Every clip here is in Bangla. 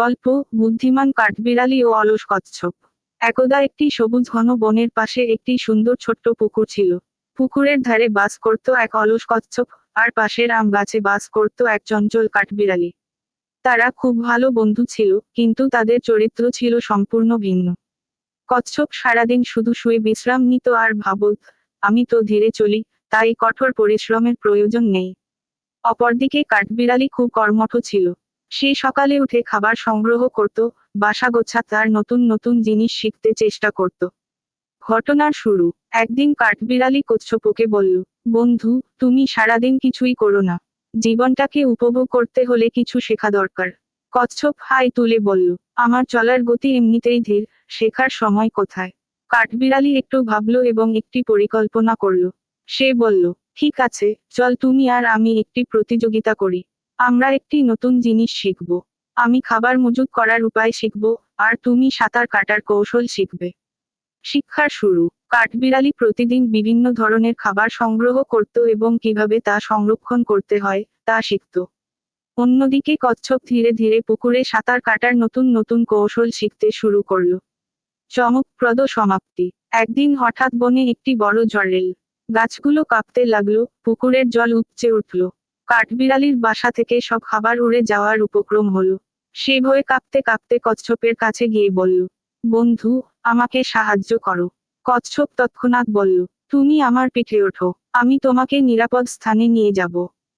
গল্প বুদ্ধিমান কাঠবিড়ালি ও অলস কচ্ছপ। একদা একটি সবুজ ঘন বনের পাশে একটি সুন্দর ছোট্ট পুকুর ছিল। পুকুরের ধারে বাস করত এক অলস কচ্ছপ, আর পাশের আম গাছে বাস করত এক চঞ্চল কাঠবিড়ালি। তারা খুব ভালো বন্ধু ছিল, কিন্তু তাদের চরিত্র ছিল সম্পূর্ণ ভিন্ন। কচ্ছপ সারাদিন শুধু শুয়ে বিশ্রাম নিত আর ভাবত, আমি তো ধীরে চলি, তাই কঠোর পরিশ্রমের প্রয়োজন নেই। অপরদিকে কাঠবিড়ালি খুব কর্মঠ ছিল। সে সকালে উঠে খাবার সংগ্রহ করত, বাসা গোছাত আর নতুন নতুন জিনিস শিখতে চেষ্টা করত। ঘটনার শুরু। একদিন কাঠবিড়ালি কচ্ছপকে বলল, বন্ধু, তুমি সারাদিন কিছুই করো না। জীবনটাকে উপভোগ করতে হলে কিছু শেখা দরকার। কচ্ছপ হাই তুলে বলল, আমার চলার গতি এমনিতেই ধীর, শেখার সময় কোথায়? কাঠবিড়ালি একটু ভাবল এবং একটি পরিকল্পনা করল। সে বলল, ঠিক আছে, চল তুমি আর আমি একটি প্রতিযোগিতা করি। আমরা একটি নতুন জিনিস শিখব। আমি খাবার মজুত করার উপায় শিখব, আর তুমি সাঁতার কাটার কৌশল শিখবে। শিক্ষার শুরু। কাঠবিড়ালি প্রতিদিন বিভিন্ন ধরনের খাবার সংগ্রহ করত এবং কিভাবে তা সংরক্ষণ করতে হয় তা শিখত। অন্যদিকে কচ্ছপ ধীরে ধীরে পুকুরে সাঁতার কাটার নতুন নতুন কৌশল শিখতে শুরু করল। চমকপ্রদ সমাপ্তি। একদিন হঠাৎ বনে একটি বড় ঝড় এল। গাছগুলো কাঁপতে লাগলো, পুকুরের জল উপচে উঠল। কাঠবিড়ালির বাসা থেকে সব খাবার উড়ে যাওয়ার উপক্রম হলো। সে ভয়ে কাঁপতে কাঁপতে কচ্ছপের কাছে গিয়ে বলল, বন্ধু, আমাকে সাহায্য করো। কচ্ছপ তৎক্ষণাৎ বলল, তুমি আমার পিঠে ওঠো, আমি তোমাকে নিরাপদ স্থানে নিয়ে যাব।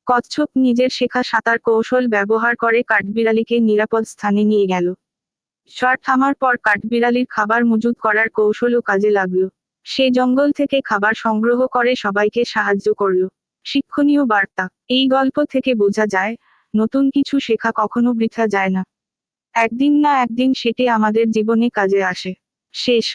কচ্ছপ নিজের শেখা সাঁতার কৌশল ব্যবহার করে কাঠবিড়ালিকে নিরাপদ স্থানে নিয়ে গেল। ঝড় থামার পর কাঠবিড়ালির খাবার মজুত করার কৌশলও কাজে লাগলো। সে জঙ্গল থেকে খাবার সংগ্রহ করে সবাইকে সাহায্য করল। শিক্ষণীয় বার্তা। এই গল্প থেকে বোঝা যায়, নতুন কিছু শেখা কখনো বৃথা যায় না। একদিন না একদিন সেটি আমাদের জীবনে কাজে আসে। শেষ।